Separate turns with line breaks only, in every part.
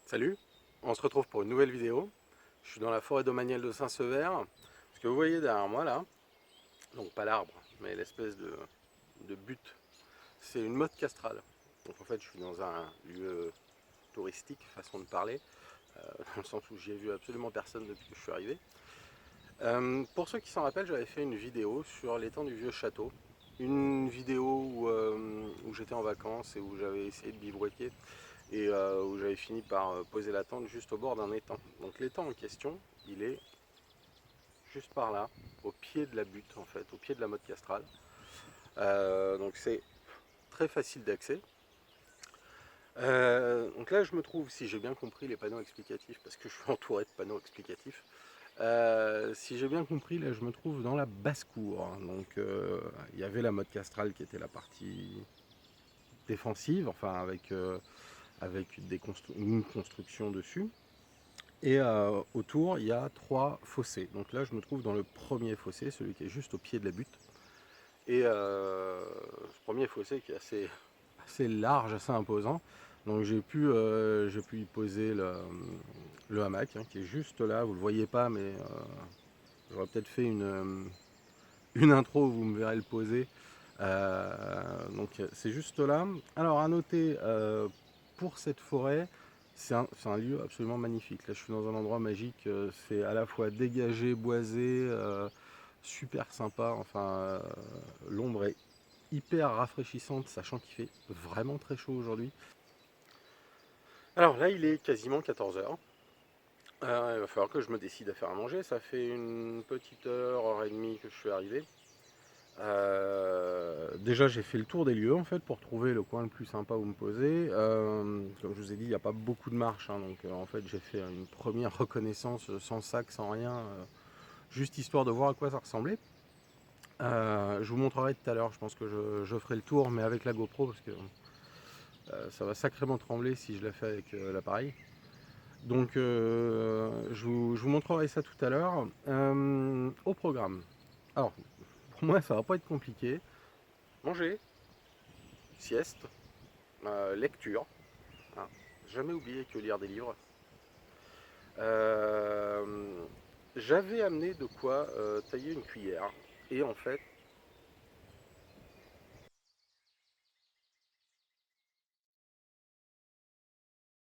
Salut, on se retrouve pour une nouvelle vidéo. Je suis dans la forêt domaniale de Saint-Sever. Ce que vous voyez derrière moi là, donc pas l'arbre, mais l'espèce de butte, c'est une motte castrale. Donc en fait je suis dans un lieu touristique, façon de parler, dans le sens où j'y ai vu absolument personne depuis que je suis arrivé. Pour ceux qui s'en rappellent, j'avais fait une vidéo sur l'étang du vieux château. Une vidéo où j'étais en vacances et où j'avais essayé de bivouaquer et où j'avais fini par poser la tente juste au bord d'un étang. Donc l'étang en question, il est juste par là, au pied de la butte en fait, au pied de la motte castrale. Donc c'est très facile d'accès. Donc là je me trouve, si j'ai bien compris les panneaux explicatifs, parce que je suis entouré de panneaux explicatifs, si j'ai bien compris, là je me trouve dans la basse-cour. Donc il y avait la motte castrale qui était la partie défensive, enfin avec une construction dessus. Et autour, il y a 3 fossés. Donc là, je me trouve dans le premier fossé, celui qui est juste au pied de la butte. Et ce premier fossé qui est assez large, assez imposant. Donc j'ai pu y poser le hamac, hein, qui est juste là. Vous ne le voyez pas, mais j'aurais peut-être fait une intro où vous me verrez le poser. Donc c'est juste là. Alors à noter, pour cette forêt, c'est un lieu absolument magnifique. Là je suis dans un endroit magique, c'est à la fois dégagé, boisé, super sympa. Enfin, l'ombre est hyper rafraîchissante, sachant qu'il fait vraiment très chaud aujourd'hui. Alors là il est quasiment 14 h. Il va falloir que je me décide à faire à manger. Ça fait une petite heure et demie que je suis arrivé. Déjà j'ai fait le tour des lieux en fait pour trouver le coin le plus sympa où me poser. Comme je vous ai dit, il n'y a pas beaucoup de marche, hein, donc en fait j'ai fait une première reconnaissance sans sac, sans rien, juste histoire de voir à quoi ça ressemblait. Je vous montrerai tout à l'heure, je pense que je ferai le tour, mais avec la GoPro parce que ça va sacrément trembler si je la fais avec l'appareil. Donc je vous montrerai ça tout à l'heure. Au programme. Alors pour moi ça va pas être compliqué. Manger, sieste, lecture, hein. Jamais oublié que lire des livres. Euh, J'avais amené de quoi tailler une cuillère. Et en fait,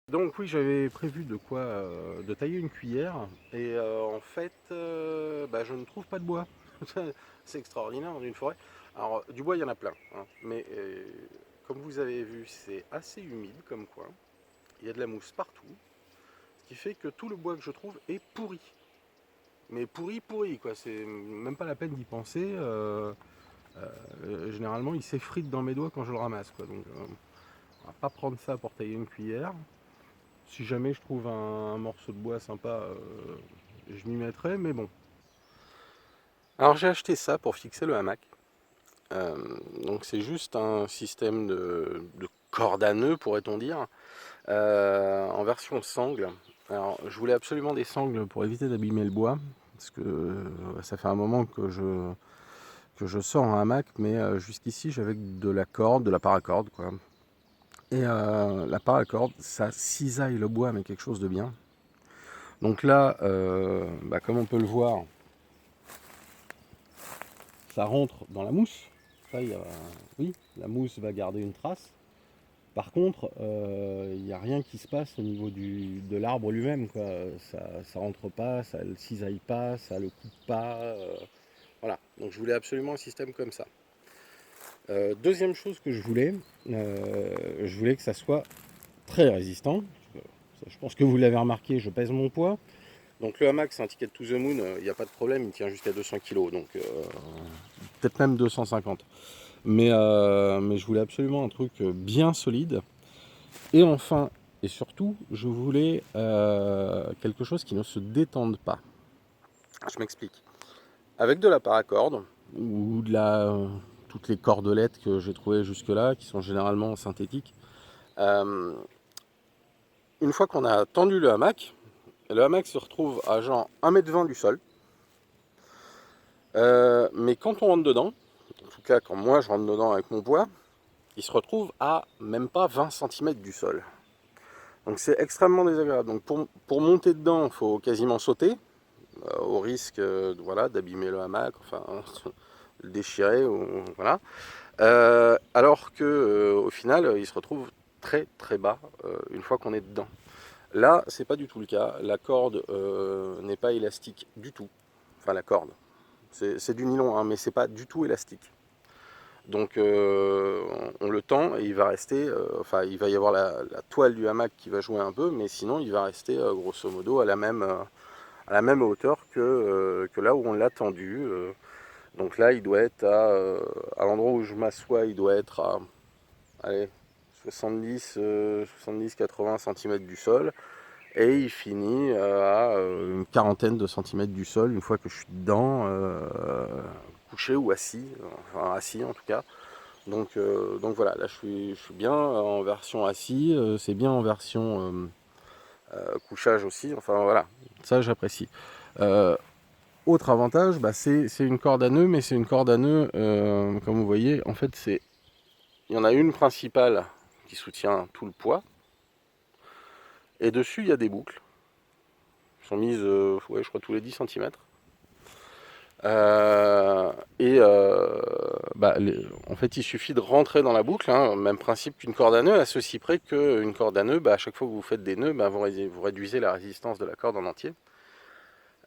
donc oui, j'avais prévu de quoi de tailler une cuillère. Et en fait, bah, je ne trouve pas de bois. C'est extraordinaire dans une forêt. Alors, du bois, il y en a plein, hein, mais comme vous avez vu, c'est assez humide comme coin. Il y a de la mousse partout. Ce qui fait que tout le bois que je trouve est pourri. Mais pourri, pourri, quoi. C'est même pas la peine d'y penser. Généralement, il s'effrite dans mes doigts quand je le ramasse, quoi. Donc, on va pas prendre ça pour tailler une cuillère. Si jamais je trouve un morceau de bois sympa, je m'y mettrai, mais bon. Alors, j'ai acheté ça pour fixer le hamac. Euh, donc c'est juste un système de corde à nœud, pourrait-on dire, en version sangle. Alors je voulais absolument des sangles pour éviter d'abîmer le bois, parce que ça fait un moment que je sors un hamac, mais jusqu'ici j'avais de la corde, de la paracorde, quoi. Et la paracorde, ça cisaille le bois, mais quelque chose de bien. Donc là, comme on peut le voir, ça rentre dans la mousse. Ça, oui, la mousse va garder une trace. Par contre, il n'y a rien qui se passe au niveau de l'arbre lui-même, quoi. Ça rentre pas, ça ne le cisaille pas, ça le coupe pas. Voilà. Donc je voulais absolument un système comme ça. Deuxième chose que je voulais que ça soit très résistant. Je pense que vous l'avez remarqué, je pèse mon poids. Donc le hamac, c'est un ticket to the moon, il n'y a pas de problème, il tient jusqu'à 200 kg, donc peut-être même 250. Mais je voulais absolument un truc bien solide. Et enfin, et surtout, je voulais quelque chose qui ne se détende pas. Je m'explique. Avec de la paracorde, ou toutes les cordelettes que j'ai trouvées jusque-là, qui sont généralement synthétiques, euh, une fois qu'on a tendu le hamac se retrouve à genre 1,20 m du sol. Mais quand on rentre dedans, en tout cas quand moi je rentre dedans avec mon poids, il se retrouve à même pas 20 cm du sol. Donc c'est extrêmement désagréable. Donc pour monter dedans, il faut quasiment sauter, au risque voilà, d'abîmer le hamac, enfin le déchirer, voilà. Alors que au final, il se retrouve très très bas une fois qu'on est dedans. Là, c'est pas du tout le cas. La corde n'est pas élastique du tout. Enfin la corde. C'est du nylon, hein, mais c'est pas du tout élastique. Donc on le tend et il va rester, il va y avoir la toile du hamac qui va jouer un peu, mais sinon il va rester grosso modo à la même hauteur que là où on l'a tendu. Donc là il doit être à l'endroit où je m'assois, il doit être à allez, 70-80 cm du sol. Et il finit à une quarantaine de centimètres du sol une fois que je suis dedans, couché ou assis, enfin assis en tout cas. Donc voilà, là je suis bien en version assis, c'est bien en version couchage aussi, enfin voilà, ça j'apprécie. Euh, Autre avantage, c'est une corde à nœud, mais c'est une corde à nœud, comme vous voyez, en fait il y en a une principale qui soutient tout le poids, et dessus il y a des boucles, qui sont mises, ouais, je crois tous les 10 cm. En fait, il suffit de rentrer dans la boucle, hein, même principe qu'une corde à nœud, à ceci près qu'une corde à nœud, à chaque fois que vous faites des nœuds, vous réduisez la résistance de la corde en entier.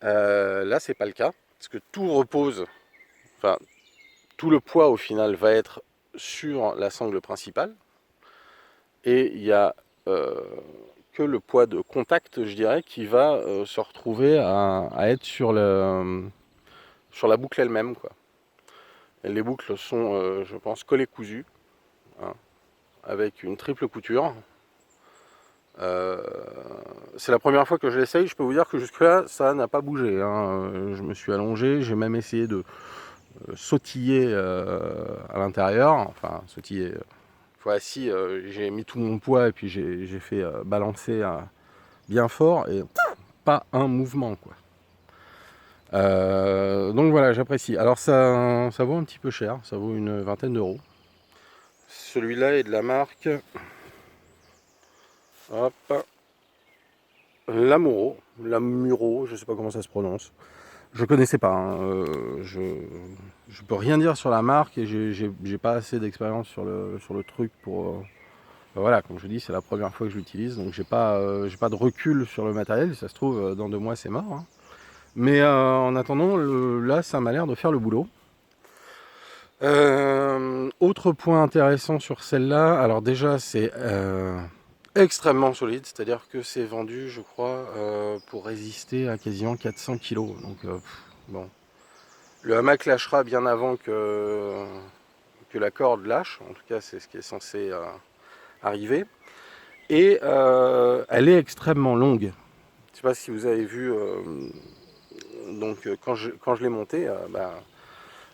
Là, c'est pas le cas, parce que tout repose, enfin, tout le poids au final va être sur la sangle principale, et il y a que le poids de contact, je dirais, qui va se retrouver à être sur la boucle elle-même, quoi. Les boucles sont, je pense, collées cousues, hein, avec une triple couture. Euh, c'est la première fois que je l'essaye. Je peux vous dire que jusque-là, ça n'a pas bougé, hein. Je me suis allongé, j'ai même essayé de sautiller à l'intérieur. Enfin, sautiller. Fois assis, j'ai mis tout mon poids et puis j'ai fait balancer bien fort et pas un mouvement, quoi. Donc voilà, j'apprécie. Alors ça vaut un petit peu cher, ça vaut une vingtaine d'euros. Celui-là est de la marque, hop, Lamuro, je sais pas comment ça se prononce. Je connaissais pas, hein, je peux rien dire sur la marque et j'ai pas assez d'expérience sur le truc pour. Voilà, comme je vous dis, c'est la première fois que je l'utilise, donc j'ai pas de recul sur le matériel. Si ça se trouve, dans 2 mois c'est mort, hein. Mais en attendant, là ça m'a l'air de faire le boulot. Autre point intéressant sur celle-là, alors déjà c'est extrêmement solide, c'est-à-dire que c'est vendu, je crois, pour résister à quasiment 400 kg. Donc bon, le hamac lâchera bien avant que la corde lâche, en tout cas c'est ce qui est censé arriver. Et elle est extrêmement longue. Je ne sais pas si vous avez vu, donc quand je l'ai montée,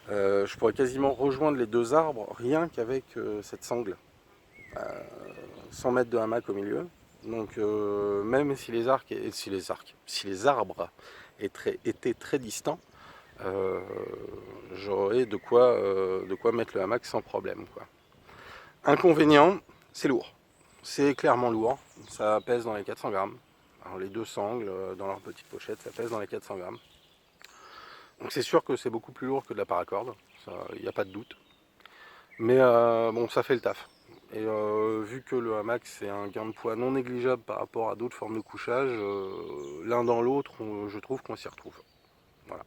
Je pourrais quasiment rejoindre les deux arbres rien qu'avec cette sangle. 100 mètres de hamac au milieu. Donc même si si les arbres étaient très distants, euh, j'aurais de quoi mettre le hamac sans problème, quoi. Inconvénient, c'est lourd. C'est clairement lourd. Ça pèse dans les 400 grammes. Alors les deux sangles dans leur petite pochette, ça pèse dans les 400 grammes. Donc c'est sûr que c'est beaucoup plus lourd que de la paracorde, il n'y a pas de doute. Mais bon, ça fait le taf. Et vu que le hamac c'est un gain de poids non négligeable par rapport à d'autres formes de couchage, l'un dans l'autre, je trouve qu'on s'y retrouve. Voilà.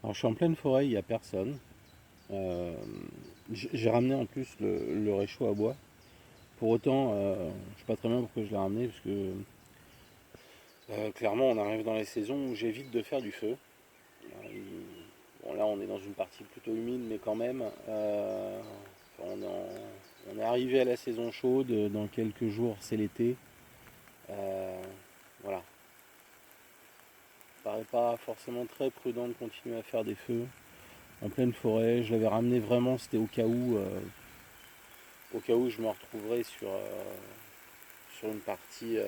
Alors je suis en pleine forêt, il n'y a personne. Euh, j'ai ramené en plus le réchaud à bois. Pour autant, je ne sais pas très bien pourquoi je l'ai ramené, parce que clairement on arrive dans les saisons où j'évite de faire du feu. Bon, là on est dans une partie plutôt humide, mais quand même, on est arrivé à la saison chaude, dans quelques jours c'est l'été. Euh, voilà. Ça paraît pas forcément très prudent de continuer à faire des feux en pleine forêt. Je l'avais ramené vraiment, c'était au cas où je me retrouverais sur une partie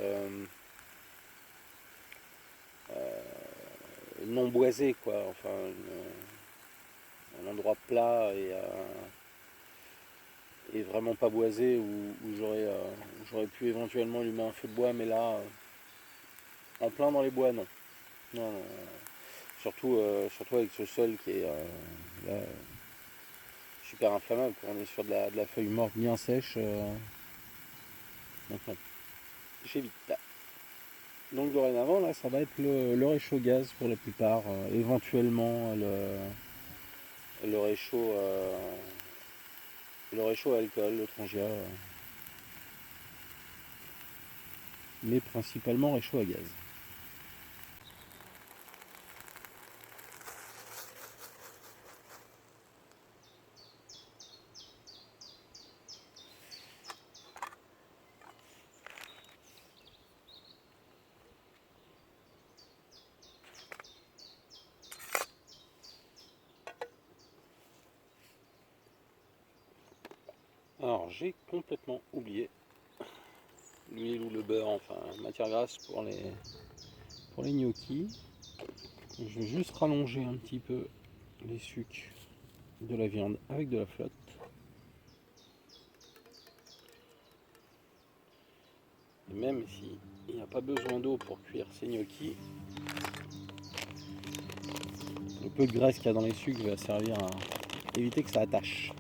non boisée, quoi. Enfin, un endroit plat et vraiment pas boisé où j'aurais pu éventuellement allumer un feu de bois, mais là, en plein dans les bois, non. Non, non. Surtout avec ce sol qui est là, super inflammable. On est sur de la feuille morte bien sèche. Donc non, j'évite. Donc dorénavant, là, ça va être le réchaud gaz pour la plupart. Éventuellement, le réchaud, le réchaud à alcool, le Trangia. Mais principalement réchaud à gaz. Alors j'ai complètement oublié l'huile ou le beurre, enfin matière grasse pour les gnocchis. Je vais juste rallonger un petit peu les sucs de la viande avec de la flotte. Et même si il n'y a pas besoin d'eau pour cuire ces gnocchis, le peu de graisse qu'il y a dans les sucres va servir à éviter que ça attache.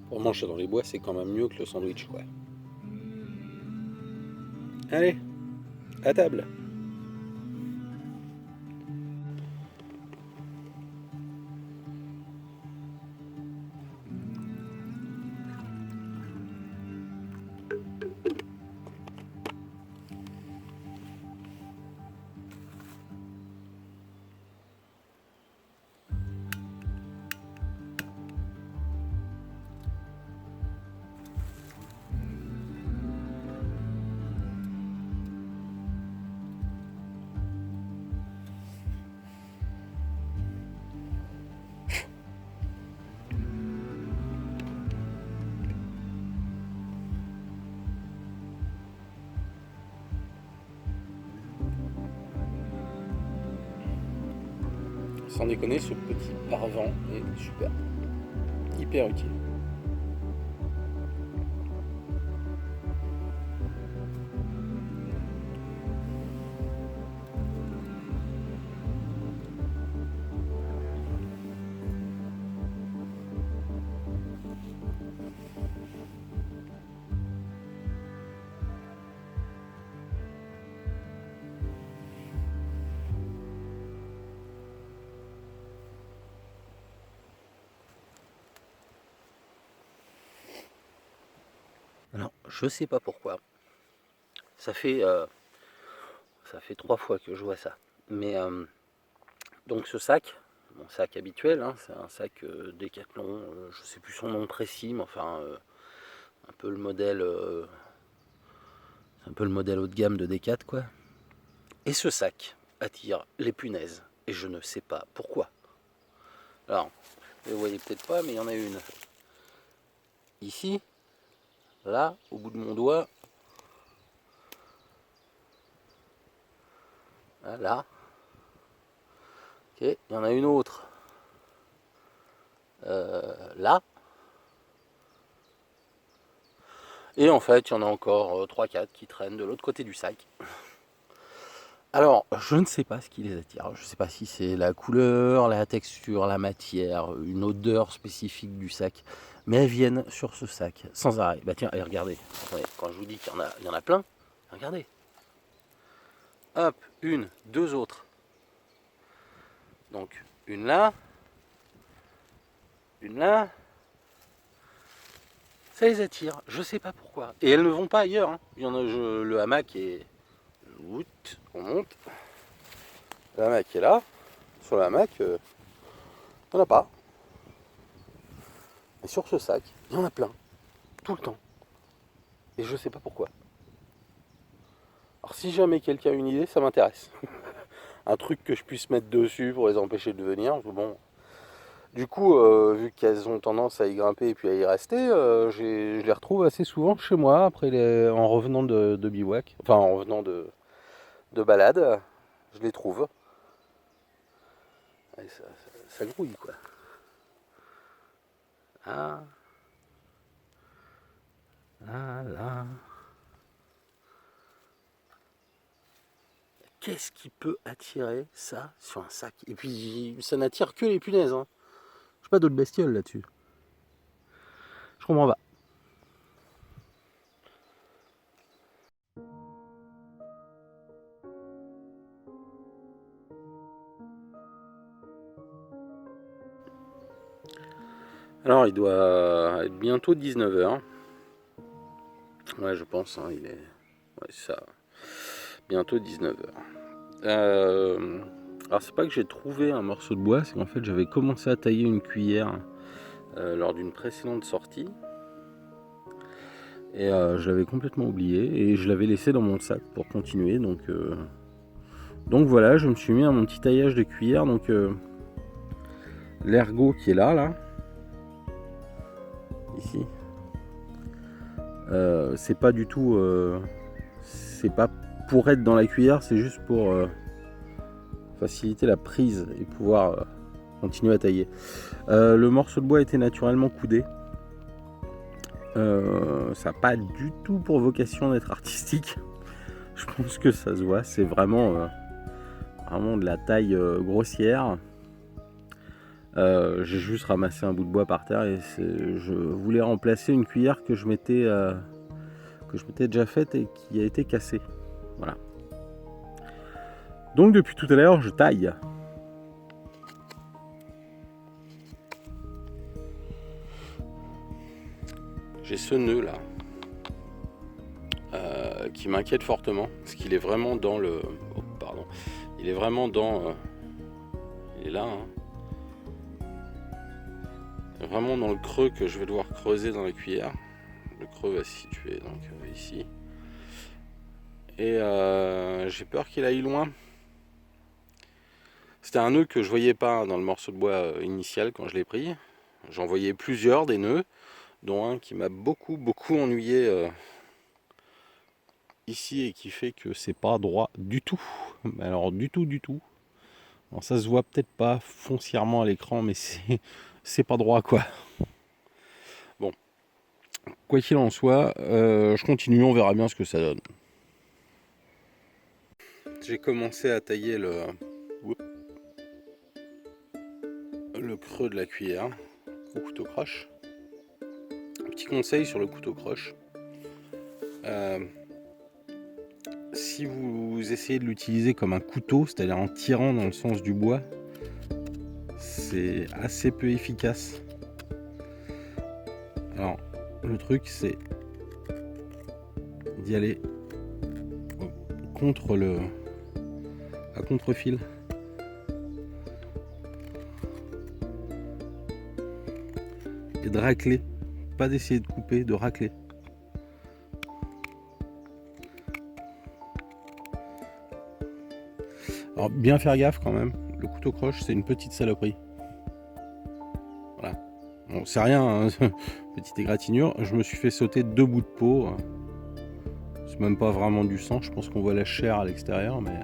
Pour manger dans les bois, c'est quand même mieux que le sandwich, quoi. Allez, à table. Sans déconner, ce petit pare-vent est super, hyper utile. Alors, je sais pas pourquoi. Ça fait 3 fois que je vois ça. Mais donc ce sac, mon sac habituel, hein, c'est un sac Décathlon, je sais plus son nom précis, mais enfin un peu le modèle, c'est un peu le modèle haut de gamme de Décat, quoi. Et ce sac attire les punaises, et je ne sais pas pourquoi. Alors, vous ne voyez peut-être pas, mais il y en a une ici, là, au bout de mon doigt, là. Ok, il y en a une autre là. Et en fait, il y en a encore 3-4 qui traînent de l'autre côté du sac. Alors, je ne sais pas ce qui les attire. Je ne sais pas si c'est la couleur, la texture, la matière, une odeur spécifique du sac. Mais elles viennent sur ce sac sans arrêt. Bah tiens, et regardez. Attendez, quand je vous dis qu'il y en a plein, regardez. Hop, une, deux autres. Donc, une là. Une là. Ça les attire. Je ne sais pas pourquoi. Et elles ne vont pas ailleurs, hein. Il y en a, le hamac est... On monte. Le hamac est là. Sur le hamac, il n'y en a pas. Et sur ce sac, il y en a plein. Tout le temps. Et je sais pas pourquoi. Alors si jamais quelqu'un a une idée, ça m'intéresse. Un truc que je puisse mettre dessus pour les empêcher de venir. Bon. Du coup, vu qu'elles ont tendance à y grimper et puis à y rester, je les retrouve assez souvent chez moi après en revenant de bivouac. Enfin en revenant de balade. Je les trouve. Et ça grouille, quoi. Ah, là, là. Qu'est-ce qui peut attirer ça sur un sac? Et puis, ça n'attire que les punaises, hein. Je pas d'autres bestioles là-dessus. Je comprends pas. Alors, il doit être bientôt 19h. Ouais, je pense, hein, il est... Ouais, ça. Bientôt 19h. Alors, c'est pas que j'ai trouvé un morceau de bois, c'est qu'en fait, j'avais commencé à tailler une cuillère lors d'une précédente sortie. Et je l'avais complètement oublié et je l'avais laissé dans mon sac pour continuer. Donc Donc voilà, je me suis mis à mon petit taillage de cuillère. Donc l'ergot qui est là, ici, c'est pas du tout, c'est pas pour être dans la cuillère, c'est juste pour faciliter la prise et pouvoir continuer à tailler. Le morceau de bois était naturellement coudé. Ça n'a pas du tout pour vocation d'être artistique. Je pense que ça se voit, c'est vraiment de la taille grossière. J'ai juste ramassé un bout de bois par terre et je voulais remplacer une cuillère que je m'étais déjà faite et qui a été cassée. Voilà. Donc depuis tout à l'heure, je taille. J'ai ce nœud là qui m'inquiète fortement parce qu'il est vraiment dans le. Oh, pardon. Il est vraiment dans. Il est là. Vraiment dans le creux que je vais devoir creuser dans la cuillère. Le creux va se situer donc ici. Et j'ai peur qu'il aille loin. C'était un nœud que je voyais pas dans le morceau de bois initial quand je l'ai pris. J'en voyais plusieurs des nœuds, dont un qui m'a beaucoup ennuyé ici et qui fait que c'est pas droit du tout. Alors du tout. Alors, ça se voit peut-être pas foncièrement à l'écran, mais c'est pas droit quoi. Bon, quoi qu'il en soit, je continue, on verra bien ce que ça donne. J'ai commencé à tailler le creux de la cuillère au couteau croche. Petit conseil sur le couteau croche. Si vous essayez de l'utiliser comme un couteau, c'est-à-dire en tirant dans le sens du bois, c'est assez peu efficace. Alors, le truc, c'est d'y aller à contre-fil. Et de racler. Pas d'essayer de couper, de racler. Alors, bien faire gaffe quand même. Le couteau croche, c'est une petite saloperie. Voilà. Bon, c'est rien, hein. Petite égratignure. Je me suis fait sauter 2 bouts de peau. C'est même pas vraiment du sang. Je pense qu'on voit la chair à l'extérieur, mais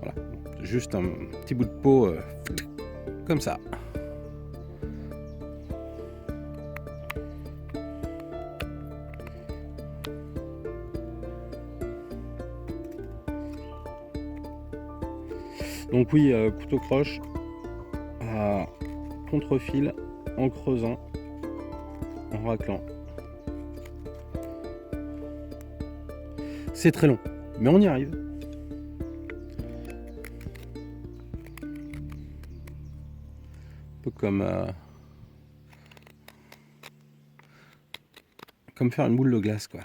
voilà. Juste un petit bout de peau comme ça. Donc oui, couteau croche à contre-fil, en creusant, en raclant. C'est très long, mais on y arrive. Un peu comme faire une boule de glace, quoi.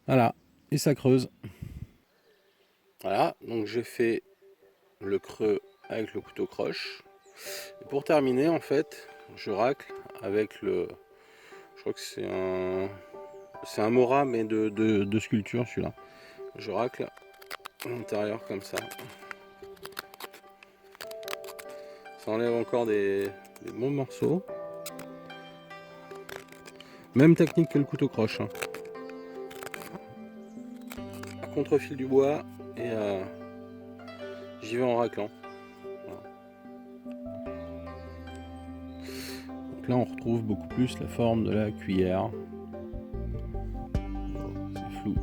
Voilà, et ça creuse. Voilà, donc j'ai fait le creux avec le couteau croche. Et pour terminer, en fait, je racle avec le... Je crois que c'est un Mora, mais de sculpture, celui-là. Je racle à l'intérieur comme ça. Ça enlève encore des bons morceaux. Même technique que le couteau croche. Hein. À contre-fil du bois et j'y vais en raclant. Voilà. Donc là on retrouve beaucoup plus la forme de la cuillère. C'est flou.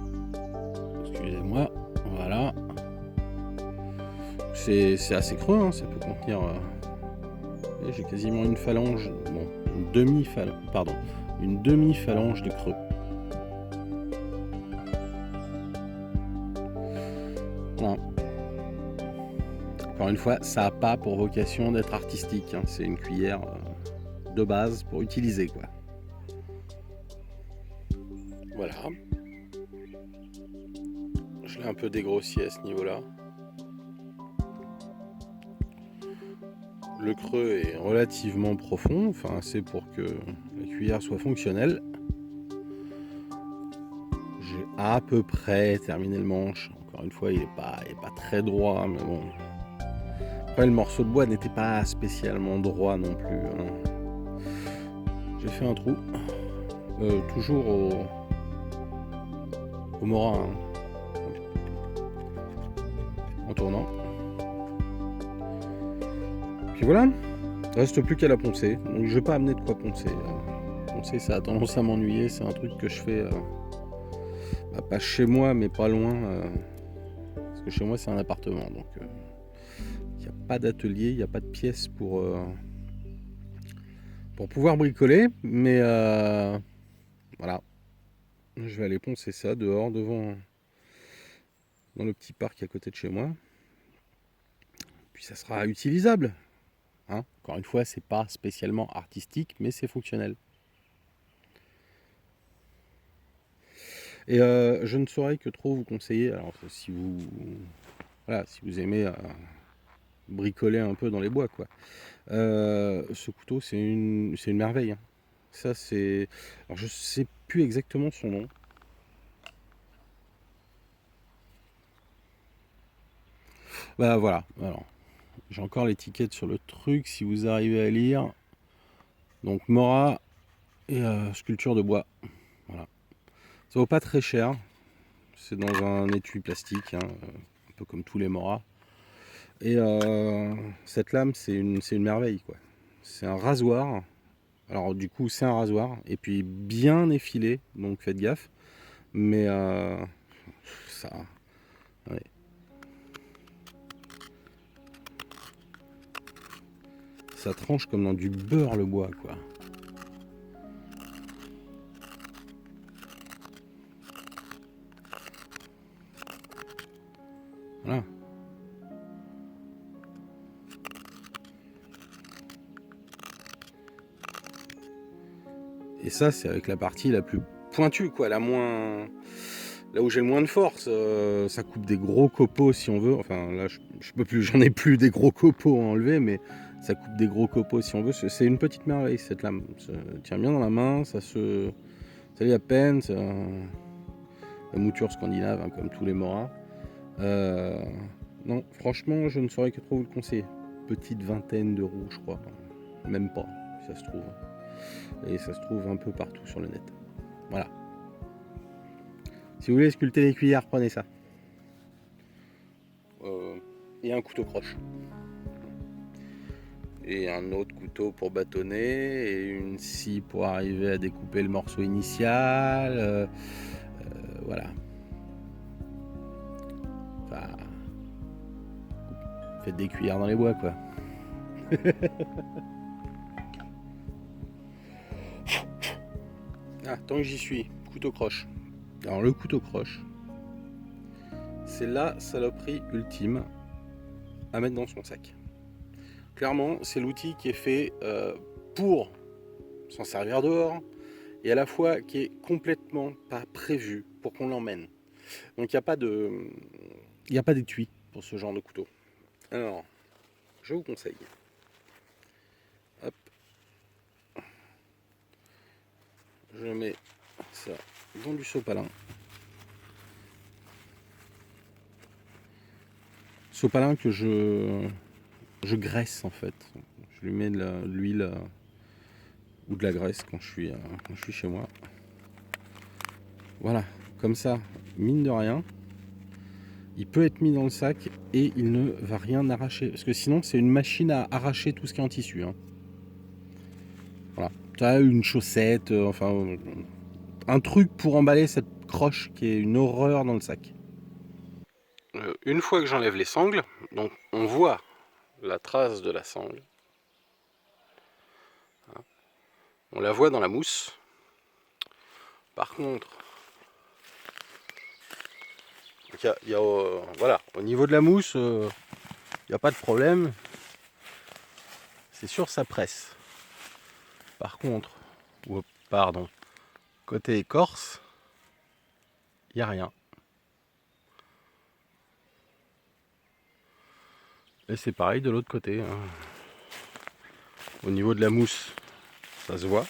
Excusez-moi. Voilà. C'est assez creux, hein, ça peut contenir... j'ai quasiment une phalange, bon, une demi-phalange de creux. Voilà. Encore une fois, ça n'a pas pour vocation d'être artistique, hein, c'est une cuillère de base pour utiliser, quoi. Voilà. Je l'ai un peu dégrossi à ce niveau-là. le creux est relativement profond, enfin assez pour que la cuillère soit fonctionnelle. J'ai à peu près terminé le manche. Encore une fois, il est pas très droit, mais bon. Après, le morceau de bois n'était pas spécialement droit non plus, hein. J'ai fait un trou, toujours au Mora, hein, en tournant. Puis voilà, reste plus qu'à la poncer. Donc je vais pas amener de quoi poncer. Poncer, ça a tendance à m'ennuyer. C'est un truc que je fais pas chez moi, mais pas loin. Parce que chez moi, c'est un appartement, donc il n'y a pas d'atelier, il n'y a pas de pièce pour pouvoir bricoler. Mais voilà, je vais aller poncer ça dehors, devant, dans le petit parc à côté de chez moi. Puis ça sera utilisable. Hein, encore une fois, c'est pas spécialement artistique, mais c'est fonctionnel. Et je ne saurais que trop vous conseiller. Alors, si vous aimez bricoler un peu dans les bois, quoi. Ce couteau, c'est une merveille, hein. Ça, c'est. Alors, je sais plus exactement son nom. Bah voilà. Alors, j'ai encore l'étiquette sur le truc. Si vous arrivez à lire. Donc Mora et sculpture de bois. Voilà. Ça vaut pas très cher. C'est dans un étui plastique, hein, un peu comme tous les Mora. Et cette lame, c'est une merveille, quoi. C'est un rasoir. Alors du coup, c'est un rasoir. Et puis bien effilé, donc faites gaffe. Mais ça... Ouais. Ça tranche comme dans du beurre le bois, quoi. Voilà. Et ça, c'est avec la partie la plus pointue, quoi, la moins... Là où j'ai le moins de force, ça coupe des gros copeaux si on veut. Enfin, là, je peux plus, j'en ai plus des gros copeaux à enlever, mais ça coupe des gros copeaux si on veut. C'est une petite merveille, cette lame. Ça tient bien dans la main, ça lit à peine. La mouture scandinave, hein, comme tous les Mora. Non, franchement, je ne saurais que trop vous le conseiller. Petite vingtaine d'euros, je crois. Même pas, ça se trouve. Et ça se trouve un peu partout sur le net. Voilà. Si vous voulez sculpter les cuillères, prenez ça. Et un couteau croche. Et un autre couteau pour bâtonner. Et une scie pour arriver à découper le morceau initial. Voilà. Enfin, faites des cuillères dans les bois, quoi. Ah, tant que j'y suis, couteau croche. Alors le couteau croche, c'est la saloperie ultime à mettre dans son sac. Clairement, c'est l'outil qui est fait pour s'en servir dehors et à la fois qui est complètement pas prévu pour qu'on l'emmène. Donc il n'y a pas d'étui pour ce genre de couteau. Alors, je vous conseille. Hop. Je mets ça dans du sopalin. Sopalin que je graisse en fait. Je lui mets de l'huile ou de la graisse quand je suis chez moi. Voilà, comme ça, mine de rien, il peut être mis dans le sac et il ne va rien arracher. Parce que sinon, c'est une machine à arracher tout ce qui est en tissu, hein. Voilà, tu as une chaussette, enfin, un truc pour emballer cette croche qui est une horreur dans le sac. Une fois que j'enlève les sangles, donc on voit la trace de la sangle. On la voit dans la mousse. Par contre, voilà, au niveau de la mousse, il n'y a pas de problème. C'est sûr, ça presse. Par contre, côté écorce, il n'y a rien. Et c'est pareil de l'autre côté, hein. Au niveau de la mousse, ça se voit.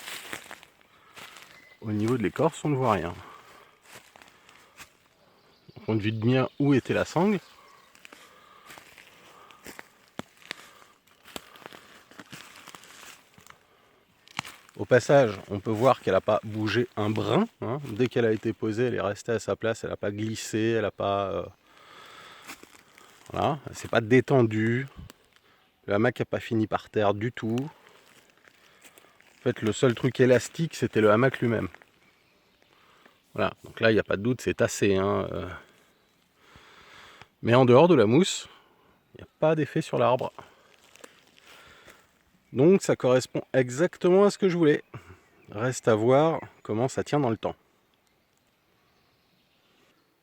Au niveau de l'écorce, on ne voit rien. Donc on devine bien où était la sangle. Au passage, on peut voir qu'elle n'a pas bougé un brin. Hein. Dès qu'elle a été posée, elle est restée à sa place. Elle n'a pas glissé, elle n'a pas... voilà, elle s'est pas détendue. Le hamac n'a pas fini par terre du tout. En fait, le seul truc élastique, c'était le hamac lui-même. Voilà, donc là, il n'y a pas de doute, c'est tassé. Hein. Mais en dehors de la mousse, il n'y a pas d'effet sur l'arbre. Donc ça correspond exactement à ce que je voulais. Reste à voir comment ça tient dans le temps.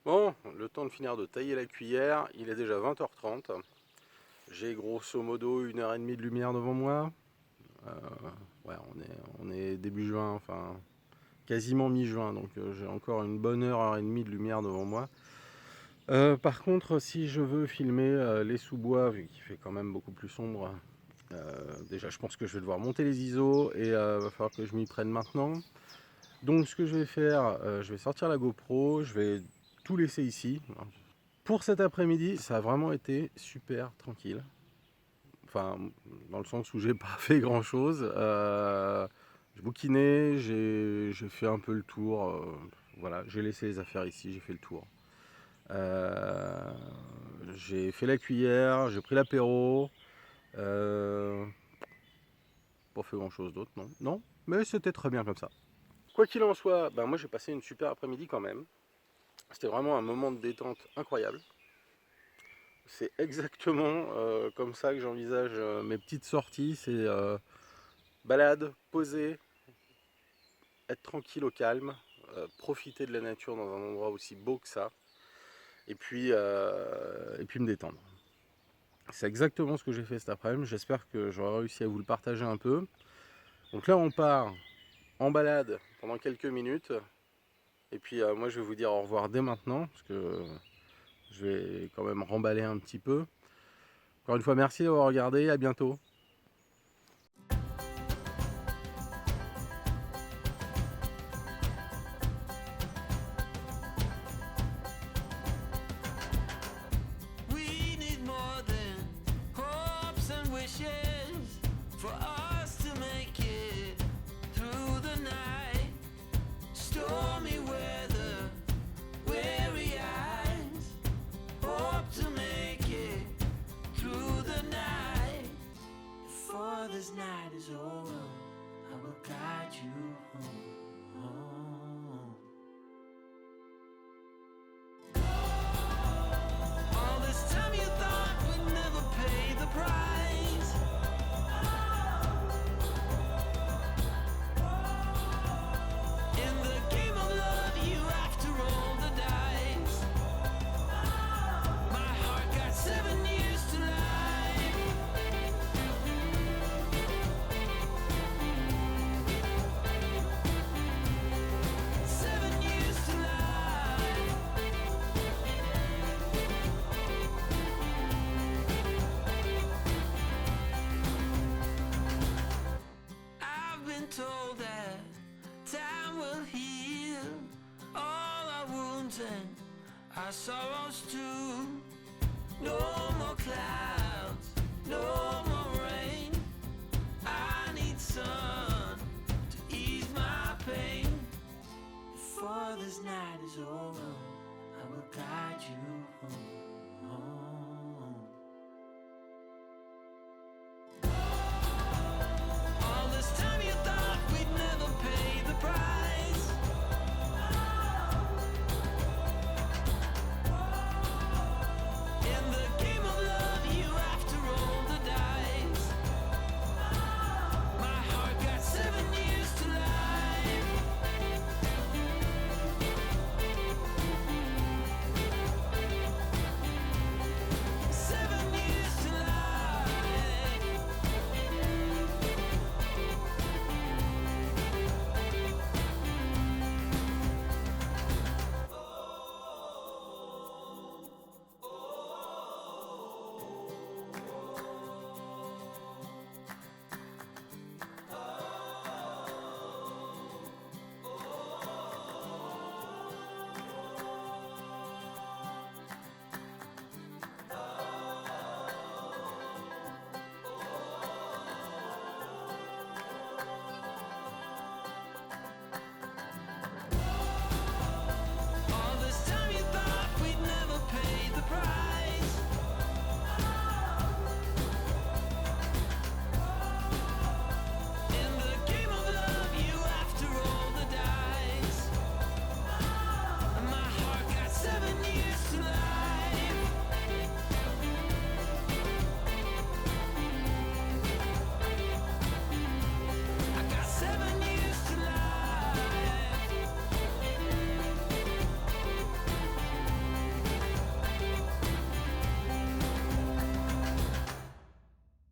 Bon, le temps de finir de tailler la cuillère, il est déjà 20h30. J'ai grosso modo 1h30 de lumière devant moi. Ouais, on est début juin, enfin quasiment mi-juin, donc j'ai encore une bonne heure et demie de lumière devant moi. Par contre, si je veux filmer les sous-bois, vu qu'il fait quand même beaucoup plus sombre, déjà je pense que je vais devoir monter les ISO et va falloir que je m'y prenne maintenant. Donc ce que je vais faire, je vais sortir la GoPro, je vais tout laisser ici. Pour cet après-midi, ça a vraiment été super tranquille. Enfin, dans le sens où j'ai pas fait grand chose. J'ai bouquiné, j'ai fait un peu le tour. Voilà, j'ai laissé les affaires ici, j'ai fait le tour. J'ai fait la cuillère, j'ai pris l'apéro. Pas fait grand chose d'autre, non. Non, mais c'était très bien comme ça. Quoi qu'il en soit, ben moi j'ai passé une super après-midi quand même. C'était vraiment un moment de détente incroyable. C'est exactement comme ça que j'envisage mes petites sorties. C'est balade, poser, être tranquille au calme, profiter de la nature dans un endroit aussi beau que ça, et puis me détendre. C'est exactement ce que j'ai fait cet après-midi. J'espère que j'aurai réussi à vous le partager un peu. Donc là on part en balade pendant quelques minutes. Et puis moi je vais vous dire au revoir dès maintenant, parce que je vais quand même remballer un petit peu. Encore une fois, merci d'avoir regardé, à bientôt.
We need more than hopes and wishes for us to make it through the night. Stormy weather, weary eyes, hope to make it through the night. Before this night is over, I will guide you home. All this time you thought we'd never pay the price. In the game of love you have to roll the dice. My heart got 7 years to life. 7 years to life. I've been told that time will heal all our wounds and our sorrows too. No more clouds, no more